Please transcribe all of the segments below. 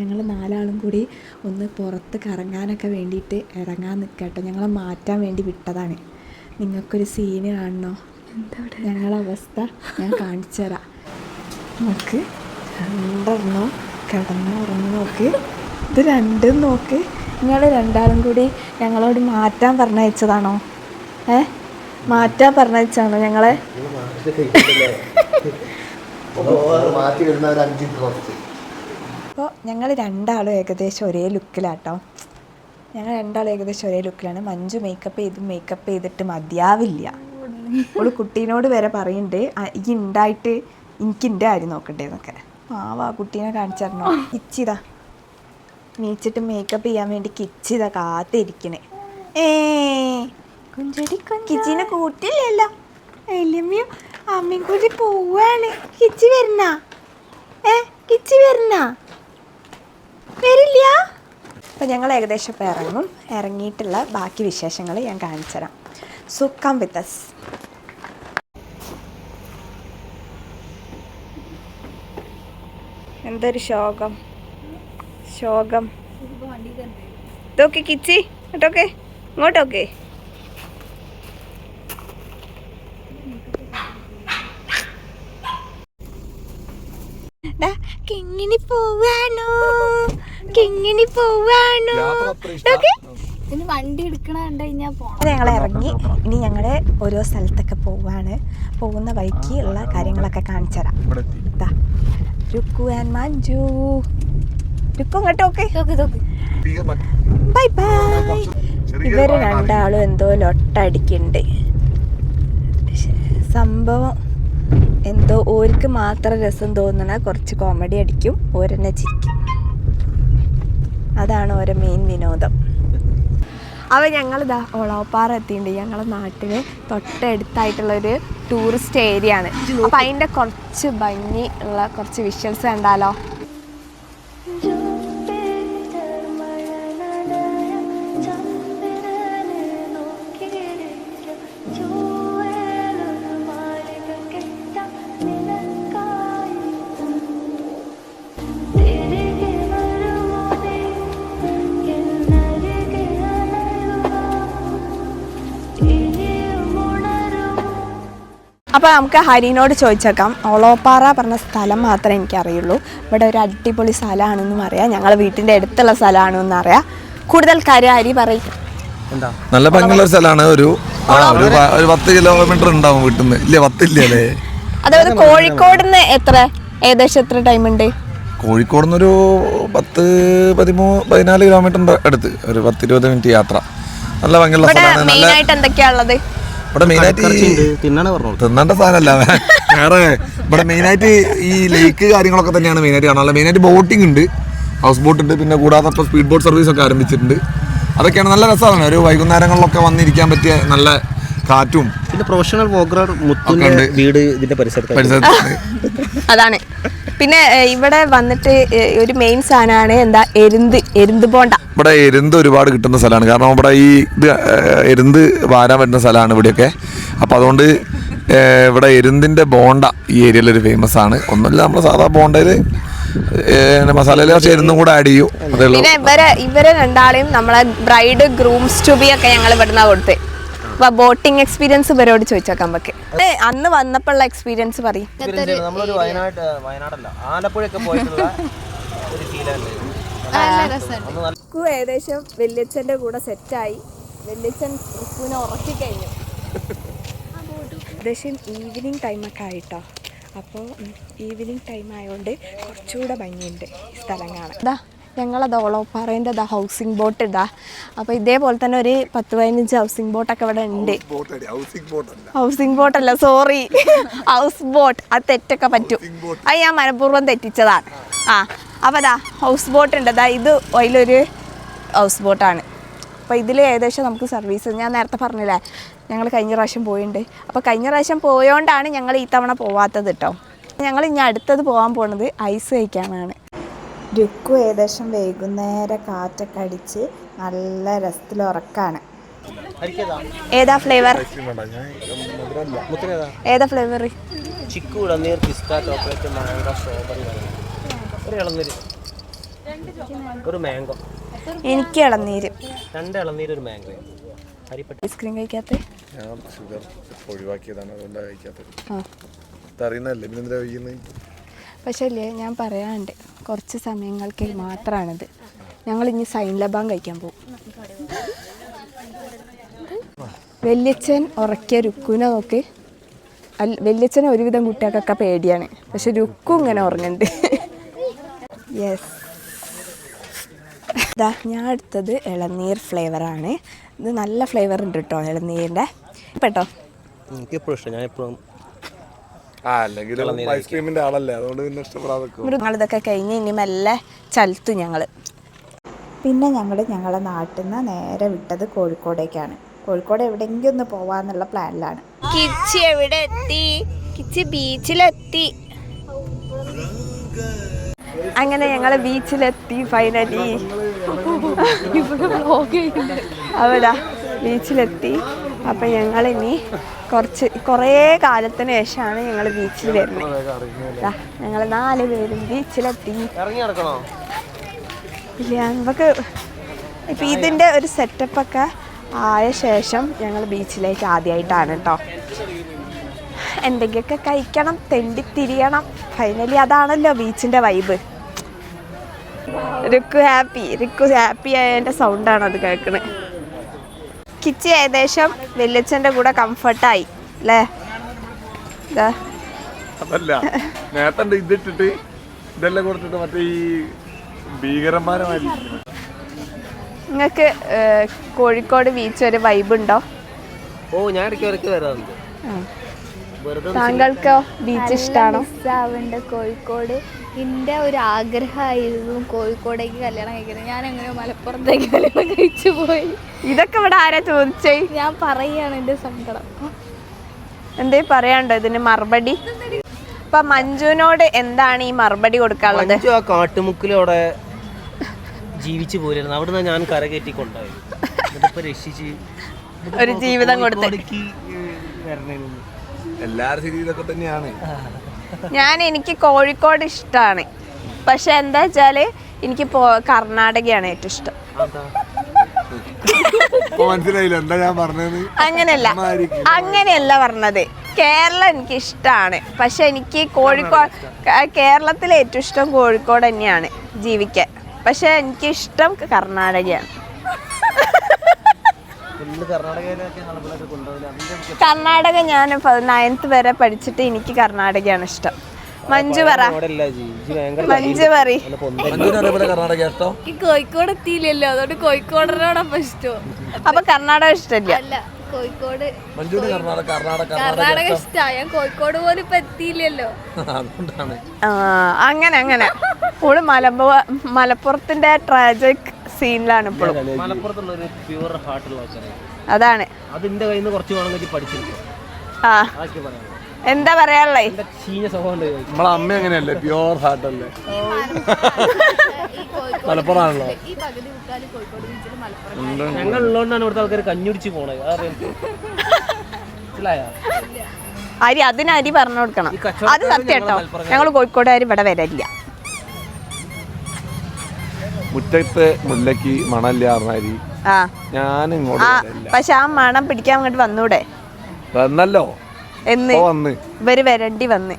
ഞങ്ങൾ 4 ആളും കൂടി ഒന്ന് പുറത്ത് കറങ്ങാനൊക്കെ വേണ്ടിയിട്ട് ഇറങ്ങാൻ നിൽക്കട്ടോ. ഞങ്ങളെ മാറ്റാൻ വേണ്ടി വിട്ടതാണ്. നിങ്ങൾക്കൊരു സീന് കാണണോ? ഞങ്ങളെ അവസ്ഥ ഞാൻ കാണിച്ചു തരാം. നോക്ക്, 2 കിടന്ന് ഉറങ്ങി നോക്ക്. ഇത് 2 നോക്ക്. നിങ്ങൾ 2 ആളും കൂടി ഞങ്ങളോട് മാറ്റാൻ പറഞ്ഞയച്ചതാണോ? മാറ്റാൻ പറഞ്ഞയച്ചാണോ ഞങ്ങളെ? അപ്പോൾ ഞങ്ങൾ 2 ആളും ഏകദേശം ഒരേ ലുക്കിലാട്ടോ. മഞ്ജു മേക്കപ്പ് ചെയ്തിട്ട് മതിയാവില്ല. അവൾ കുട്ടീനോട് വരെ പറയുന്നുണ്ട് ഈ ഉണ്ടായിട്ട് എനിക്കിൻ്റെ കാര്യം നോക്കട്ടെ എന്നൊക്കെ. കുട്ടീനെ കാണിച്ചു തരണോ? കിച്ചിതാ നീച്ചിട്ട് മേക്കപ്പ് ചെയ്യാൻ വേണ്ടി കിച്ചിതാ കാത്തിരിക്കണേ. കിച്ചിനെ കൂട്ടില്ലല്ലോ. എലിയമ്മയും അമ്മയും കൂടി പോവാണ്. കിച്ചി വരണ? കിച്ചി വരണ? വരില്ല. അപ്പം ഞങ്ങൾ ഏകദേശം ഇപ്പോൾ ഇറങ്ങും. ഇറങ്ങിയിട്ടുള്ള ബാക്കി വിശേഷങ്ങൾ ഞാൻ കാണിച്ചു തരാം. So come with us. എന്തൊരു ശോകം. ഇതൊക്കെ കിച്ചി കേട്ടോക്കെ, ഇങ്ങോട്ടോക്കെ. കിങ്ങിണി പോവാണോ? വണ്ടി എടുക്കണ കണ്ടു കഴിഞ്ഞാൽ പോണം. ഞങ്ങൾ ഇറങ്ങി. ഇനി ഞങ്ങളുടെ ഓരോ സ്ഥലത്തൊക്കെ പോകുന്ന വഴിക്ക് ഉള്ള കാര്യങ്ങളൊക്കെ കാണിച്ചു തരാം. രുക്കു ആൻഡ് മഞ്ജു. രുക്കു ഇങ്ങോട്ടോക്കെ. Bye bye. ഇവര് 2 ആളും എന്തോ ലൊട്ടടിക്കുന്നുണ്ട്. സംഭവം എന്തോ ഓർക്ക് മാത്രം രസം തോന്നണ കുറച്ച് കോമഡി അടിക്കും, ഓരെന്നെ ചിരിക്കും. അതാണ് ഓരോ മെയിൻ വിനോദം. അപ്പോൾ ഞങ്ങളിതാ ഒളവപ്പാറ എത്തിയിട്ടുണ്ട്. ഞങ്ങളുടെ നാട്ടിൽ തൊട്ടടുത്തായിട്ടുള്ളൊരു ടൂറിസ്റ്റ് ഏരിയ ആണ്. അപ്പം അതിൻ്റെ കുറച്ച് ഭംഗി ഉള്ള കുറച്ച് വിഷ്വൽസ് കണ്ടാലോ? അപ്പോൾ നമുക്ക് ഹരിനോട് ചോദിച്ചേക്കാം. ഒളവപ്പാറ പറഞ്ഞ സ്ഥലം മാത്രമേ എനിക്കറിയുള്ളൂ. ഇവിടെ ഒരു അടിപൊളി സ്ഥലമാണെന്നും അറിയാം, ഞങ്ങളുടെ വീട്ടിൻ്റെ അടുത്തുള്ള സ്ഥലമാണെന്നും അറിയാം. കൂടുതൽ കാര്യം ഹരി പറയും. നല്ല ഭംഗിയുള്ള സ്ഥലമാണ്. ഒരു 10 കിലോമീറ്റർ ഉണ്ടാവും വീട്ടിൽ നിന്ന്. ഇല്ല 10 ഇല്ലല്ലേ? അതായത് കോഴിക്കോട് നിന്ന് ഏകദേശം എത്ര ടൈം ഉണ്ട്? കോഴിക്കോട് നിന്ന് ഒരു 10-14 കിലോമീറ്ററിന്റെ അടുത്ത്, ഒരു 10-20 മിനിറ്റ് യാത്ര. നല്ല ഭംഗിയുള്ള സ്ഥലമാണ്. മെയിനായിട്ട് എന്തൊക്കെയാണുള്ളത് ഇവിടെ? മെയിനായിട്ട് തിന്നേണ്ട സാധനമല്ല വേറെ. ഇവിടെ മെയിനായിട്ട് ഈ ലേക്ക് കാര്യങ്ങളൊക്കെ തന്നെയാണ് മെയിനായിട്ട് കാണാനുള്ളത്. മെയിനായിട്ട് ബോട്ടിംഗ് ഉണ്ട്, ഹൗസ് ബോട്ട് ഉണ്ട്, പിന്നെ കൂടാതെ ഇപ്പോൾ സ്പീഡ് ബോട്ട് സർവീസ് ഒക്കെ ആരംഭിച്ചിട്ടുണ്ട്. അതൊക്കെയാണ് നല്ല രസമാണ്. ഒരു വൈകുന്നേരങ്ങളിലൊക്കെ വന്നിരിക്കാൻ പറ്റിയ നല്ല കാറ്റും. പിന്നെ പ്രൊഫഷണൽ വീട് ഇതിന്റെ പരിസരത്ത്. അതാണ്. പിന്നെ ഇവിടെ വന്നിട്ട് ഒരു മെയിൻ സാധനമാണ് എന്താ, എരുന്ത് പോണ്ട. ഇവിടെ എരുന്ത് ഒരുപാട് കിട്ടുന്ന സ്ഥലമാണ്. കാരണം ഇവിടെ ഈ എരുന്ത് വാരാൻ പറ്റുന്ന സ്ഥലമാണ് ഇവിടെയൊക്കെ. അപ്പം അതുകൊണ്ട് ഇവിടെ എരുന്തിൻ്റെ ബോണ്ട ഈ ഏരിയയിലൊരു ഫേമസ് ആണ്. ഒന്നുമില്ല, നമ്മൾ സാധാ ബോണ്ടയിൽ മസാലയിൽ കുറച്ച് എരുന്തും കൂടെ ആഡ് ചെയ്യും. പിന്നെ ഇവരെ 2 ആളെയും നമ്മളെ ബ്രൈഡ് ഗ്രൂംസ് ടു ബി ഒക്കെ ഞങ്ങൾ ഇവിടുന്ന് കൊടുത്ത്. അപ്പൊ ബോട്ടിംഗ് എക്സ്പീരിയൻസ് ഇവരോട് ചോദിച്ചേക്കാൻ പറ്റും. അന്ന് വന്നപ്പോൾ ഉള്ള എക്സ്പീരിയൻസ് പറയും. ഏകദേശം വല്യച്ഛൻ്റെ കൂടെ സെറ്റായി. വല്യച്ഛൻ റുക്കുവിനെ ഉറക്കി കഴിഞ്ഞു. ഏകദേശം ഈവനിങ് ടൈമൊക്കെ ആയിട്ടോ. അപ്പോൾ ഈവനിങ് ടൈം ആയതുകൊണ്ട് കുറച്ചുകൂടെ ഭംഗിയുണ്ട് ഈ സ്ഥലം കാണാൻ. ഞങ്ങളത് ഒളവപ്പാറേൻ്റെ ഹൗസിംഗ് ബോട്ട് ഇതാ. അപ്പോൾ ഇതേപോലെ തന്നെ ഒരു 10-15 ഹൗസിംഗ് ബോട്ടൊക്കെ ഇവിടെ ഉണ്ട്. ഹൗസിംഗ് ബോട്ടല്ല, സോറി, ഹൗസ് ബോട്ട്. അത് തെറ്റൊക്കെ പറ്റും. അത് ഞാൻ മനഃപൂർവ്വം തെറ്റിച്ചതാണ്. അപ്പോൾ ഹൗസ് ബോട്ട് ഉണ്ട്. ഇത് അതിലൊരു ഹൗസ് ബോട്ടാണ്. അപ്പോൾ ഇതിൽ ഏകദേശം നമുക്ക് സർവീസ്, ഞാൻ നേരത്തെ പറഞ്ഞില്ലേ ഞങ്ങൾ കഴിഞ്ഞ പ്രാവശ്യം പോയിട്ടുണ്ട്. അപ്പോൾ കഴിഞ്ഞ പ്രാവശ്യം പോയോണ്ടാണ് ഞങ്ങൾ ഈ തവണ പോവാത്തത് കേട്ടോ. ഞങ്ങൾ ഇനി അടുത്തത് പോകാൻ പോകുന്നത് ഐസ് കഴിക്കാനാണ്. രുക്കു ഏകദേശം വൈകുന്നേരം കാറ്റൊക്കെ അടിച്ച് നല്ല രസത്തിൽ ഉറക്കാണ്. ഏതാ ഫ്ലേവർ? ഏതാ ഫ്ലേവർ? ഒരു മാംഗോ. എനിക്ക് ഇളനീര്. 2 ഇളനീര് ഒരു മാംഗോ. ഐസ്ക്രീം കഴിക്കാത്ത ഞാൻ ഷുഗർ ഒഴിവാക്കിയതാണ്, അതുകൊണ്ടാണ് കഴിക്കാത്തത്. അറിയുന്നല്ലേ പിന്നെ എന്തിനാ കഴിക്കുന്നത്? പക്ഷേ അല്ലേ, ഞാൻ പറയാണ്ട് കുറച്ച് സമയങ്ങൾക്ക് മാത്രമാണിത്. ഞങ്ങൾ ഇനി സൈൻ ലബാൻ കഴിക്കാൻ പോകും. വല്യച്ഛൻ ഉറക്കിയ രുക്കുവിനെ നോക്ക്. വല്യച്ഛനെ ഒരുവിധം കുട്ടികൾക്കൊക്കെ പേടിയാണ്, പക്ഷെ രുക്കു ഇങ്ങനെ ഉറങ്ങുന്നുണ്ട്. യെസ്, ഇതാ ഞാൻ എടുത്തത് ഇളനീർ ഫ്ലേവറാണ്. ഇത് നല്ല ഫ്ലേവർ ഉണ്ട് കേട്ടോ ഇളനീരിൻ്റെ. കേട്ടോ എനിക്ക് എപ്പോഴും ഇഷ്ടം. ഞാൻ എപ്പോഴും ഐസ്ക്രീമിന്റെ ആളല്ലേ, അതുകൊണ്ട് പിന്നെ ഇഷ്ടപ്പെടാതെ. ഞങ്ങളിതൊക്കെ കഴിഞ്ഞ് ഇനി മെല്ലെ ചലത്തു ഞങ്ങൾ. പിന്നെ ഞങ്ങളെ നാട്ടിൽ നിന്ന് നേരെ വിട്ടത് കോഴിക്കോടേക്കാണ്. കോഴിക്കോട് എവിടെയെങ്കിലും ഒന്ന് പോവാന്നുള്ള പ്ലാനിലാണ്. കിച്ചി എവിടെ എത്തി? കിച്ചി ബീച്ചിലെത്തി. അങ്ങനെ ഞങ്ങൾ ബീച്ചിലെത്തി ഫൈനലി. അവിടെ ബീച്ചിലെത്തി. അപ്പം ഞങ്ങളിനി കുറേ കാലത്തിന് ശേഷമാണ് ഞങ്ങൾ ബീച്ചിൽ വരുന്നത്. ഞങ്ങൾ 4 പേരും ബീച്ചിലെത്തി. ഇല്ല, നമുക്ക് ഇപ്പം ഇതിൻ്റെ ഒരു സെറ്റപ്പൊക്കെ ആയ ശേഷം ഞങ്ങൾ ബീച്ചിലേക്ക് ആദ്യമായിട്ടാണ് കേട്ടോ. എന്തെങ്കിലുമൊക്കെ കഴിക്കണം, തെണ്ടിത്തിരിയണം. ഫൈനലി അതാണല്ലോ ബീച്ചിൻ്റെ വൈബ്. രുക്കു ഹാപ്പി ആയതിൻ്റെ സൗണ്ടാണ് അത് കേൾക്കുന്നത്. കിച്ചി ഏകദേശം വല്യച്ഛൻ്റെ കൂടെ കംഫർട്ടായി അല്ലേ? അതല്ല, നേരത്തെ ഇതിട്ടിട്ട് ഇതെല്ലാം കൊടുത്തിട്ട് മറ്റേ ഈ ഭീകരന്മാരുമായി. നിങ്ങൾക്ക് കോഴിക്കോട് ബീച്ച് ഒരു വൈബ് ഉണ്ടോ? ഓ, ഞാൻ ഇടയ്ക്ക് വരാറുണ്ട്. താങ്കൾക്കോ ബീച്ച് ഇഷ്ടമാണോ? മിസ്സാവുണ്ട് കോഴിക്കോട്. എൻ്റെ ഒരു ആഗ്രഹമായിരുന്നു കോഴിക്കോടേക്ക് കല്യാണം കഴിക്കുന്നത്. ഞാൻ അങ്ങനെ മലപ്പുറത്തേക്ക് കല്യാണം കഴിച്ചു പോയി. ഇതൊക്കെ ഇവിടെ ആരാ ചോദിച്ചേ? ഞാൻ പറയാണ് എൻ്റെ സങ്കടം. എന്തേ പറയാണ്ടോ ഇതിന് മറുപടി? അപ്പൊ മഞ്ജുവിനോട് എന്താണ് ഈ മറുപടി കൊടുക്കാനുള്ളത്? മഞ്ജു ആ കാട്ടുമുക്കിലൂടെ ജീവിച്ചു പോയിരുന്നു. അവിടുന്ന് ഞാൻ കരകയറ്റി കൊണ്ടായി. രക്ഷിച്ച് ഒരു ജീവിതം കൊടുത്ത് എല്ലാരും ശരി ഇതൊക്കെ തന്നെയാണ്. എനിക്ക് കോഴിക്കോട് ഇഷ്ടമാണ്. പക്ഷെ എന്താ വെച്ചാല് എനിക്ക് കർണാടകയാണ് ഏറ്റവും ഇഷ്ടം. മനസ്സിലായില്ല എന്താ ഞാൻ പറഞ്ഞത്? അങ്ങനെയല്ല പറഞ്ഞത്. കേരളം എനിക്ക് ഇഷ്ടമാണ്. പക്ഷെ എനിക്ക് കേരളത്തിലെ ഏറ്റവും ഇഷ്ടം കോഴിക്കോട് തന്നെയാണ് ജീവിക്കാൻ. പക്ഷെ എനിക്ക് ഇഷ്ടം കർണാടകയാണ്. കർണാടക ഞാൻ 9th വരെ പഠിച്ചിട്ട് എനിക്ക് കർണാടകയാണ് ഇഷ്ടം. മഞ്ജു പറ. കോഴിക്കോട് എത്തിയില്ലല്ലോ, അതുകൊണ്ട് കോഴിക്കോടിനോടൊപ്പം ഇഷ്ടം. അപ്പൊ കർണാടക ഇഷ്ടമില്ല? അല്ല, കോഴിക്കോട് കർണാടക ഇഷ്ടമാണ്. ഞാൻ കോഴിക്കോട് പോലും ഇപ്പൊ എത്തിയില്ലല്ലോ. അങ്ങനെ ഓള് മലപ്പുറത്തിന്റെ ട്രാജിക് സീനിലാണ് ഇപ്പോഴും. മലപ്പുറത്തുള്ള ഒരു പ്യൂർ ഹാർട്ടുള്ള അതാണ്. അതിന്റെ കയ്യിൽ നിന്ന് കുറച്ച് വേണമെങ്കിൽ പഠിച്ചിരിക്കും. എന്താ പറയാനുള്ളേ? നമ്മളെ അമ്മ എങ്ങനെയല്ലേ, പ്യൂർ ഹാർട്ട് അല്ലേ? മലപ്പുറമാണല്ലോ. ഞങ്ങൾ ഉള്ളതുകൊണ്ടാണ് ഇവിടുത്തെ ആൾക്കാർ കഞ്ഞുടിച്ച് പോണത്. അരി പറഞ്ഞു കൊടുക്കണം. അത് സത്യം കേട്ടോ. ഞങ്ങൾ കോഴിക്കോടുകാർ ഇവിടെ വരില്ല. മുറ്റത്ത് മുല്ലക്ക് മണല്ല അറി. ഞാൻ ഇങ്ങോട്ട് പക്ഷെ ആ മണം പിടിക്കാൻ അങ്ങോട്ട് വന്നൂടെ? വന്നല്ലോ എന്ന് ഇവര് വരണ്ടി വന്ന്.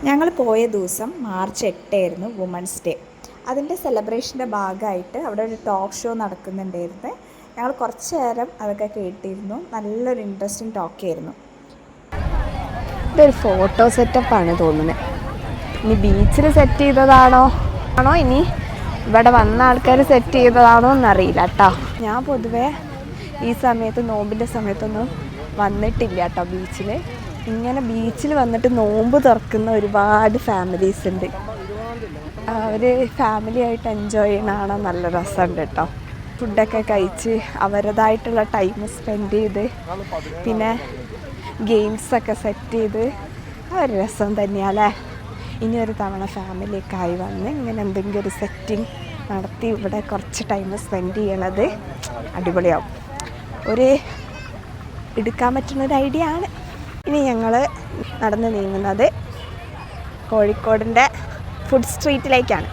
ഞങ്ങൾ പോയ ദിവസം March 8 ആയിരുന്നു, വുമൻസ് ഡേ. അതിൻ്റെ സെലിബ്രേഷൻ്റെ ഭാഗമായിട്ട് അവിടെ ഒരു ടോക്ക് ഷോ നടക്കുന്നുണ്ടായിരുന്നു. ഞങ്ങൾ കുറച്ച് നേരം അതൊക്കെ കേട്ടിരുന്നു. നല്ലൊരു ഇൻട്രസ്റ്റിംഗ് ടോക്കായിരുന്നു. ഇതൊരു ഫോട്ടോ സെറ്റപ്പാണ് തോന്നുന്നത്. ഇനി ബീച്ചിൽ സെറ്റ് ചെയ്തതാണോ ഇനി ഇവിടെ വന്ന ആൾക്കാർ സെറ്റ് ചെയ്തതാണോ എന്നറിയില്ല കേട്ടോ. ഞാൻ പൊതുവേ ഈ സമയത്ത് നോമ്പിൻ്റെ സമയത്തൊന്നും വന്നിട്ടില്ല കേട്ടോ ബീച്ചിൽ. ഇങ്ങനെ ബീച്ചിൽ വന്നിട്ട് നോമ്പ് തുറക്കുന്ന ഒരുപാട് ഫാമിലീസ് ഉണ്ട്. അവർ ഫാമിലിയായിട്ട് എൻജോയ് ചെയ്യണതാണ് നല്ല രസമുണ്ട് കേട്ടോ. ഫുഡൊക്കെ കഴിച്ച് അവരുടേതായിട്ടുള്ള ടൈം സ്പെൻഡ് ചെയ്ത് പിന്നെ ഗെയിംസൊക്കെ സെറ്റ് ചെയ്ത് ആ ഒരു രസം തന്നെയാണല്ലേ. ഇനിയൊരു തവണ ഫാമിലിയൊക്കെ ആയി വന്ന് ഇങ്ങനെ എന്തെങ്കിലും ഒരു സെറ്റിംഗ് നടത്തി ഇവിടെ കുറച്ച് ടൈം സ്പെൻഡ് ചെയ്യണത് അടിപൊളിയാവും. എടുക്കാൻ പറ്റുന്നൊരു ഐഡിയ ആണ്. ഇനി ഞങ്ങൾ നടന്ന് നീങ്ങുന്നത് കോഴിക്കോടിൻ്റെ ഫുഡ് സ്ട്രീറ്റിലേക്കാണ്.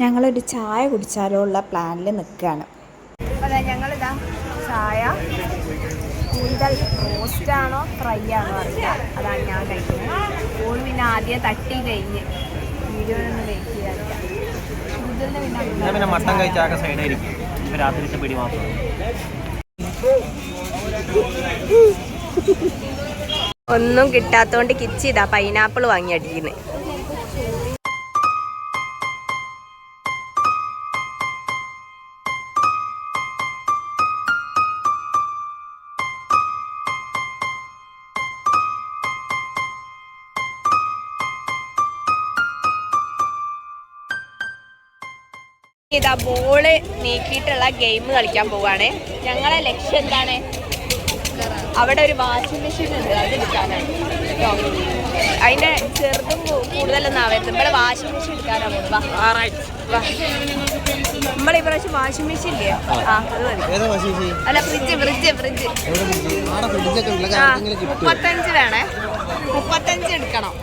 ഞങ്ങളൊരു ചായ കുടിച്ചാലോ ഉള്ള പ്ലാനിൽ നിൽക്കുകയാണ്. അതെ, ഞങ്ങളിതാ ചായ കൂടുതൽ റോസ്റ്റാണോ ഫ്രൈ ആണോ അറിയില്ല, അതാണ് ഞാൻ കഴിക്കുന്നത്. ഊണ് പിന്നെ ആദ്യം തട്ടി കഴിഞ്ഞ് വീഡിയോനൊന്നും വെയിറ്റ് ചെയ്യാറില്ല. പിന്നെ മട്ടൻ കഴിച്ചാൽ സൈഡായിരിക്കും. ഇപ്പം രാത്രിത്തെ പിടി മാത്രം. ഒന്നും കിട്ടാത്തോണ്ട് കിച്ചി ഇതാ പൈനാപ്പിൾ വാങ്ങി അടിക്കുന്നത്. ഇതാ ബോള് നീക്കിയിട്ടുള്ള ഗെയിം കളിക്കാൻ പോവാണ്. ഞങ്ങളെ ലക്ഷ്യം എന്താണ്? അവിടെ ഒരു വാഷിംഗ് മെഷീൻ ഉണ്ട്, അത് എടുക്കാനാണ് കേട്ടോ. അതിൻ്റെ ചെറുതും കൂടുതലൊന്നും ആവരുത്. ഇവിടെ വാഷിംഗ് മെഷീൻ എടുക്കാനാണ് പോകുന്നത്. നമ്മളെ ഇപ്രാവശ്യം വാഷിംഗ് മെഷീൻ ഇല്ലേ? ആ അത് മതി. അല്ല, ഫ്രിഡ്ജ് 35 വേണേ. 35 എടുക്കണം.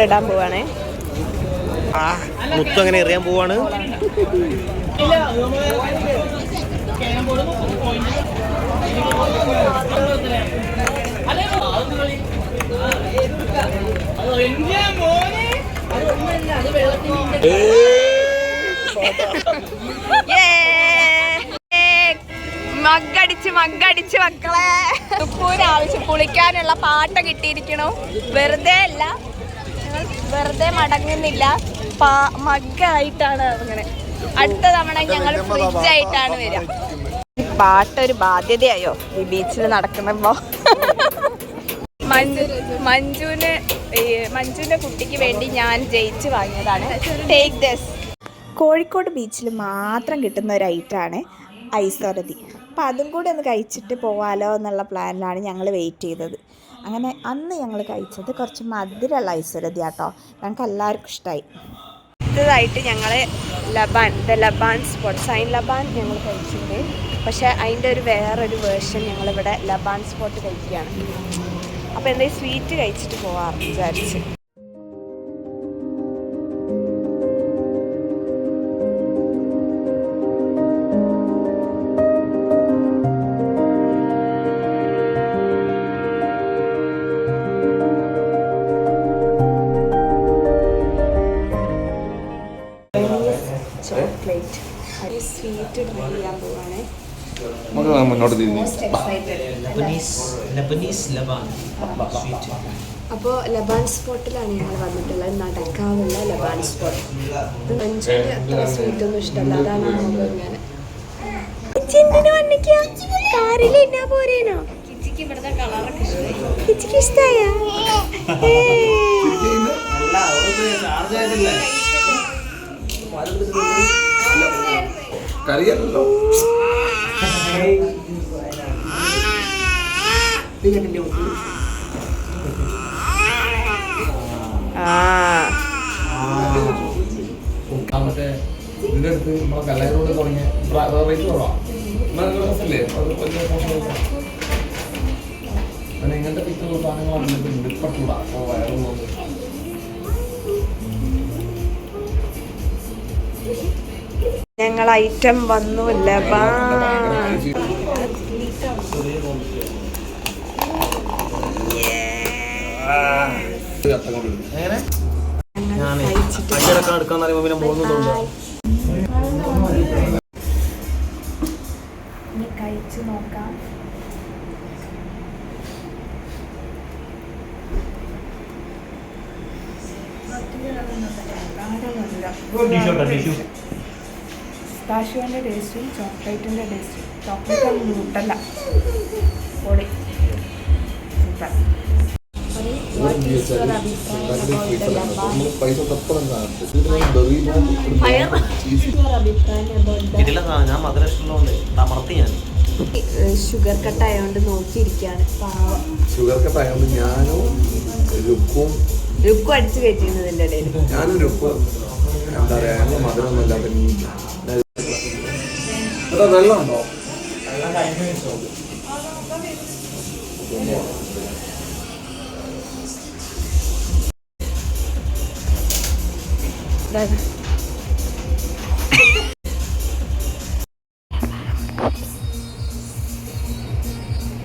ഇടാൻ പോവാണേ. മുത്ത് അങ്ങനെ എറിയാൻ പോവാണ്. മഗ്ഗടിച്ച് മക്കളെ. ആവശ്യം കുളിക്കാനുള്ള പാട്ട കിട്ടിയിരിക്കണു. വെറുതെ അല്ല, ഞങ്ങൾ വെറുതെ മടങ്ങുന്നില്ല. മഗ്ഗായിട്ടാണ് അങ്ങനെ. അടുത്ത തവണ ഞങ്ങൾ ഫ്രിഡ്ജായിട്ടാണ് വരിക. പാട്ടൊരു ബാധ്യതയായോ ഈ ബീച്ചിൽ നടക്കുമ്പോ? മഞ്ജുവിന്റെ കുട്ടിക്ക് വേണ്ടി ഞാൻ ജയിച്ച് വാങ്ങിയതാണ്. Take this. കോഴിക്കോട് ബീച്ചിൽ മാത്രം കിട്ടുന്ന ഒരു ഐറ്റമാണ് ഐസ്വരതി. അപ്പോൾ അതും കൂടി ഒന്ന് കഴിച്ചിട്ട് പോകാമല്ലോ എന്നുള്ള പ്ലാനിലാണ് ഞങ്ങൾ വെയിറ്റ് ചെയ്തത്. അങ്ങനെ അന്ന് ഞങ്ങൾ കഴിച്ചത് കുറച്ച് മധുരമുള്ള ഐസ്വരതി ആട്ടോ. ഞങ്ങൾക്ക് എല്ലാവർക്കും ഇഷ്ടമായി. അടുത്തതായിട്ട് ഞങ്ങൾ ലബാൻ സ്പോട്ട്, സൈൻ ലബാൻ ഞങ്ങൾ കഴിച്ചിട്ടുണ്ട്. പക്ഷേ അതിൻ്റെ വേറൊരു വേർഷൻ ഞങ്ങളിവിടെ ലബാൻ സ്പോട്ട് കഴിക്കുകയാണ്. അപ്പോൾ എന്തെങ്കിലും സ്വീറ്റ് കഴിച്ചിട്ട് പോകാം വിചാരിച്ച്. ചോക്ലേറ്റ് സ്വീറ്റ് ട്രൈ ചെയ്യാൻ പോവാണ്. അപ്പോൾ ലബാൻ സ്പോട്ടിലാണ് ഞങ്ങൾ വന്നിട്ടുള്ളത്. നടക്കാവുള്ള ലബാൻ സ്പോട്ട്. ഇത് മഞ്ജുവിന് അത്ര സ്വീറ്റ് ഒന്നും ഇഷ്ടമല്ല, അതാണ് ഞാൻ കാറിൽ എന്നാ പോരേനോ. കിച്ചിക്ക് ഇവിടുത്തെ കളറൊക്കെ ഇഷ്ടമായി. കിച്ചിക്ക് ഇഷ്ടമായ കറിയല്ലോ. മറ്റേ ഇതിന്റെ അടുത്ത് നമ്മളെ കല്ലായിരോട് തുടങ്ങിയ റേറ്റ് കുറവാണ്. അങ്ങനെ ഇങ്ങനത്തെ പിക്ക് സാധനങ്ങളാണ് ഇപ്പട്ടൂടാ. അപ്പോൾ വയറുള്ളത് ഞങ്ങൾ ഐറ്റം വന്നു. കഴിച്ചു നോക്കാം. പിസ്താഷ്യോൻ്റെ ടേസ്റ്റും ചോക്ലേറ്റിൻ്റെ ടേസ്റ്റും. ചോക്ലേറ്റ് ന്യൂട്ടല്ല, പൊളി, സൂപ്പർ. ഷുഗർ കട്ട് ആയതുകൊണ്ട് നോക്കിയിരിക്കുകയാണ്. ഷുഗർ കട്ട് ആയതുകൊണ്ട് ഞാനും രുക്കും അടിച്ചു കയറ്റിയിരുന്നതിൻ്റെ ഇടയിൽ ഞാനും രുക്കും എന്താ പറയാ മധുരമൊന്നുമില്ല. വെള്ളമുണ്ടോ?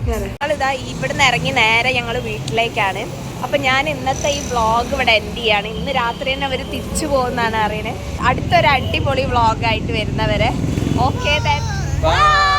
ഞങ്ങളിതാ ഇവിടുന്ന് ഇറങ്ങി നേരെ ഞങ്ങൾ വീട്ടിലേക്കാണ്. അപ്പം ഞാൻ ഇന്നത്തെ ഈ വ്ളോഗ് ഇവിടെ എൻഡ് ചെയ്യാണ്. ഇന്ന് രാത്രി തന്നെ അവർ തിരിച്ചു പോകുന്നതാണ് അറിയണേ. അടുത്തൊരു അടിപൊളി വ്ളോഗായിട്ട് വരുന്നവരെ ഓക്കെ ദെൻ ബൈ.